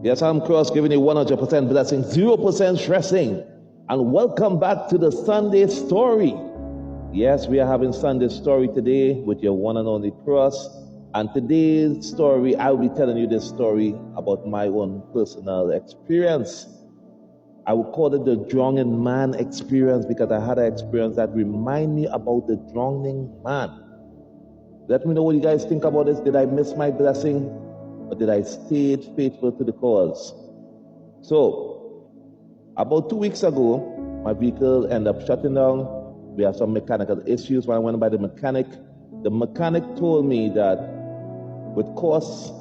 Yes, I'm Cross giving you 100% blessing, 0% stressing. And welcome back to the Sunday Story. Yes, we are having Sunday Story today with your one and only Cross. And today's story, I will be telling you this story about my own personal experience. I would call it the drowning man experience because I had an experience that remind me about the drowning man. Let me know what you guys think about this. Did I miss my blessing or did I stay faithful to the cause? So, about 2 weeks ago, my vehicle ended up shutting down. We had some mechanical issues. When I went by the mechanic told me that with costs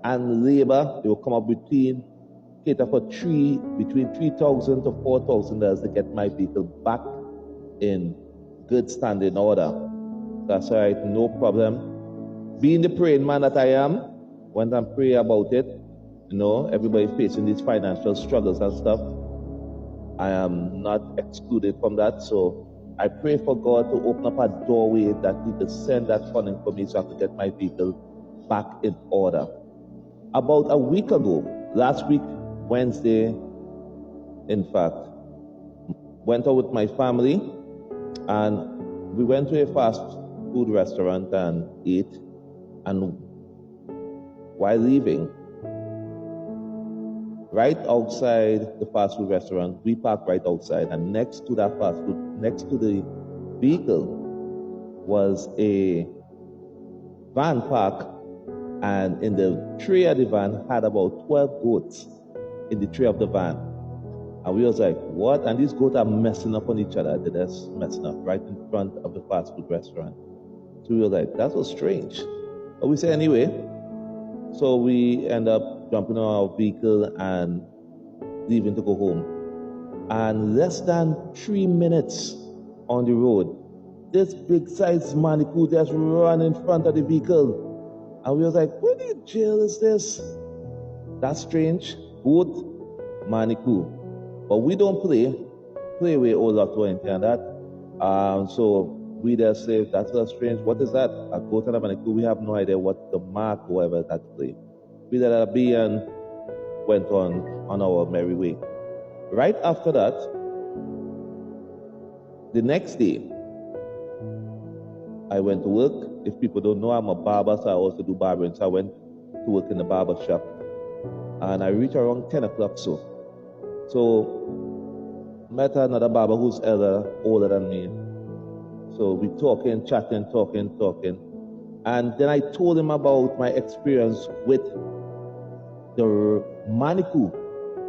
and labor, they will come up between $3,000 to $4,000 to get my vehicle back in good standing order. That's all right, no problem. Being the praying man that I am, when I pray about it, everybody facing these financial struggles and stuff, I am not excluded from that. So I pray for God to open up a doorway that He could send that funding for me so I could get my vehicle back in order. About a week ago, last week, Wednesday, in fact, went out with my family and we went to a fast food restaurant and ate. And while leaving, right outside the fast food restaurant, we parked right outside, and next to that fast food, next to the vehicle, was a van park, and in the tray of the van had about 12 goats in the tray of the van. And we was like, what? And these goats are messing up on each other. They're just messing up right in front of the fast food restaurant. So we were like, that was strange. But we said anyway. So we end up jumping on our vehicle and leaving to go home. And less than 3 minutes on the road, this big sized manikou just ran in front of the vehicle. And we was like, what in jail is this? That's strange. Goat, manikou. But we don't play with all lot or anything like that. So we just say, that's so strange. What is that? A goat and a manikou. We have no idea what the mark or whatever that play. We let it be and went on our merry way. Right after that, the next day, I went to work. If people don't know, I'm a barber, so I also do barbering. So I went to work in the barber shop. And I reached around 10 o'clock So met another barber who's older than me. So we talking, chatting. And then I told him about my experience with the manikou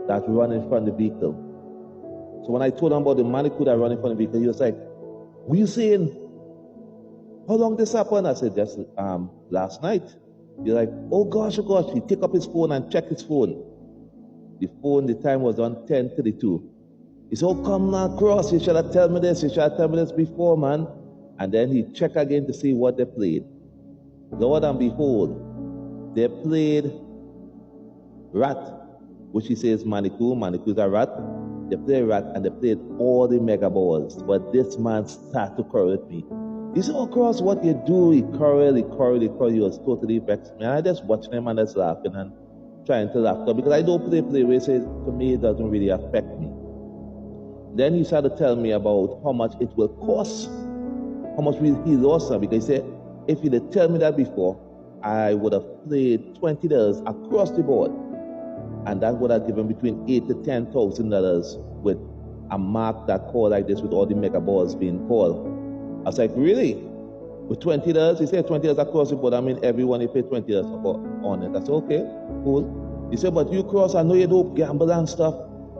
that ran in front of the vehicle. So when I told him about the manikou that ran in front of the vehicle, he was like, what you saying? How long this happened? I said, just last night. He's like, oh gosh. He took up his phone and checked his phone. The time was on 10:32. He said, oh, come now, Cross, you should have told me this. Before, man. And then he checked again to see what they played. Lord and behold, they played rat, which he says manikou. Manikou is a rat. They played rat and they played all the mega balls. But this man started to quarrel with me. He said, oh, Cross, what you do? He quarreled. He was totally vexed. Man, I just watching him and just laughing and trying to laugh. Because I don't play where he says, to me, it doesn't really affect me. Then he started to tell me about how much it will cost, how much he lost now. Because he said, if he'd have told me that before, I would have played $20 across the board. And that would have given between $8,000 to $10,000 with a mark that called like this with all the mega balls being called. I was like, really? With $20? He said $20 across the board. I mean, everyone, he paid $20 on it. I said, okay, cool. He said, but you, Cross, I know you don't gamble and stuff,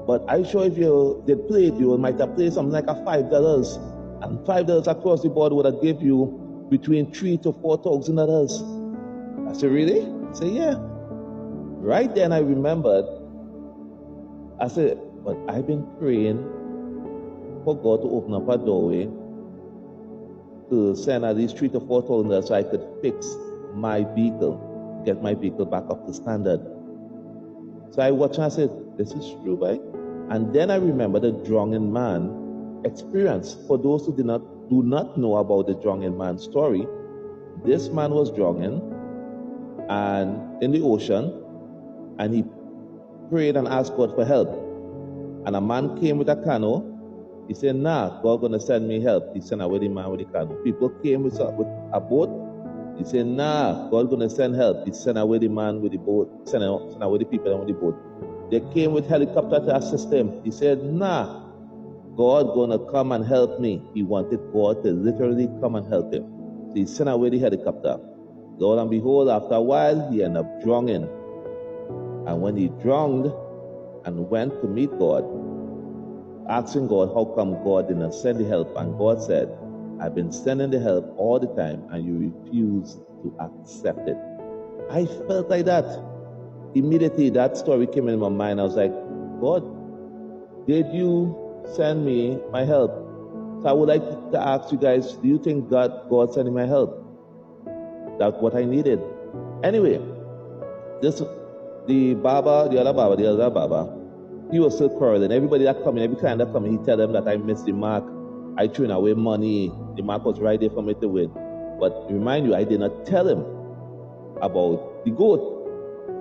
but I'm sure if you did play it, you might have played something like a $5. And $5 across the board would have give you between $3,000 to $4,000. I said, really? I said, yeah. Right then I remembered, I said, but I've been praying for God to open up a doorway to send at least $3,000 to $4,000 so I could fix my vehicle, get my vehicle back up to standard. So I watched and I said, this is true, right? And then I remember the drowning man experience. For those who do not know about the drowning man story, this man was drowning and in the ocean, and he prayed and asked God for help. And a man came with a canoe. He said, nah, God gonna send me help. He sent away the man with the canoe. People came with a boat. He said, nah, God gonna send help. He sent away the man with the boat, sent away the people on the boat. They came with helicopter to assist him. He said, nah, God gonna come and help me. He wanted God to literally come and help him. So he sent away the helicopter. Lord and behold, after a while, he ended up drowning. And when he drowned and went to meet God, asking God, how come God didn't send the help? And God said, I've been sending the help all the time, and you refuse to accept it. I felt like that. Immediately, that story came in my mind. I was like, God, did you send me my help? So I would like to ask you guys, do you think God sent me my help? That's what I needed. Anyway, the other Baba, he was still quarreling. Everybody that come in, every client that come in, he tell them that I missed the mark. I threw away money. The mark was right there for me to win. But remind you, I did not tell him about the goat.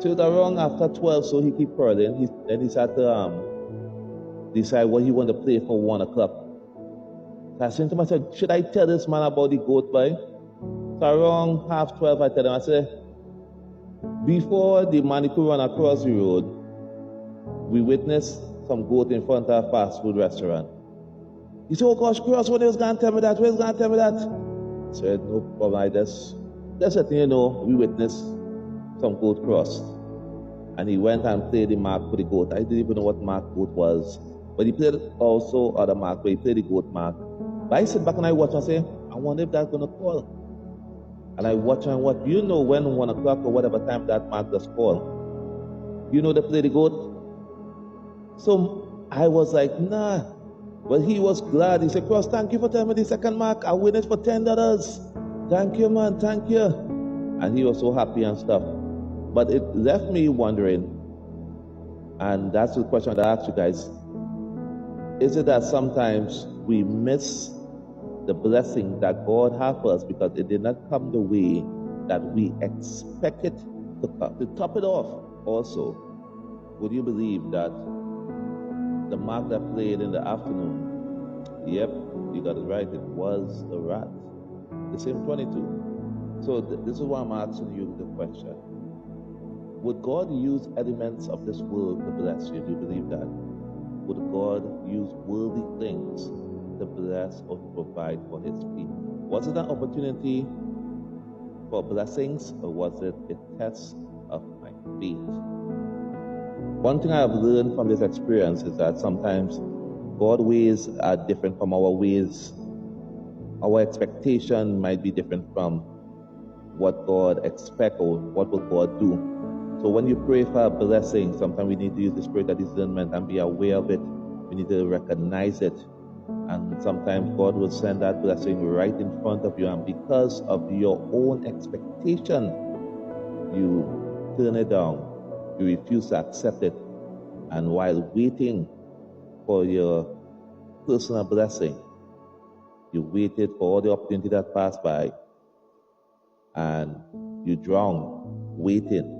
So it was around after 12, so he keep quarreling. Then he started to decide what he want to play for 1 o'clock. So I said to myself, should I tell this man about the goat, boy? So around 12:30, I tell him, I said, before the man could run across the road, we witnessed some goat in front of a fast food restaurant. He said, oh gosh, Cross, when he was going to tell me that? When he was going to tell me that? I said, no problem, I just letting you know, we witnessed some goat crossed. And he went and played the mark for the goat. I didn't even know what mark goat was. But he played also other mark, but he played the goat mark. But I sit back and I watch and say, I wonder if that's going to call. And I watch and watch. You know when 1 o'clock or whatever time that mark does call. You know they play the goat? So I was like, nah. But he was glad. He said, Cross, thank you for telling me the second mark. I win it for $10. Thank you, man. Thank you. And he was so happy and stuff. But it left me wondering, and that's the question that I asked you guys. Is it that sometimes we miss the blessing that God has for us because it did not come the way that we expect it to come? To top it off, also, would you believe that the mark that played in the afternoon, yep, you got it right, it was the rat, the same 22. So this is why I'm asking you the question. Would God use elements of this world to bless you? Do you believe that? Would God use worldly things to bless or to provide for his people? Was it an opportunity for blessings, or was it a test of my faith? One thing I have learned from this experience is that sometimes God's ways are different from our ways. Our expectation might be different from what God expects or what will God do. So when you pray for a blessing, sometimes we need to use the spirit of discernment and be aware of it. We need to recognize it. And sometimes God will send that blessing right in front of you, and because of your own expectation, you turn it down. You refuse to accept it. And while waiting for your personal blessing, you waited for all the opportunity that passed by, and you drown waiting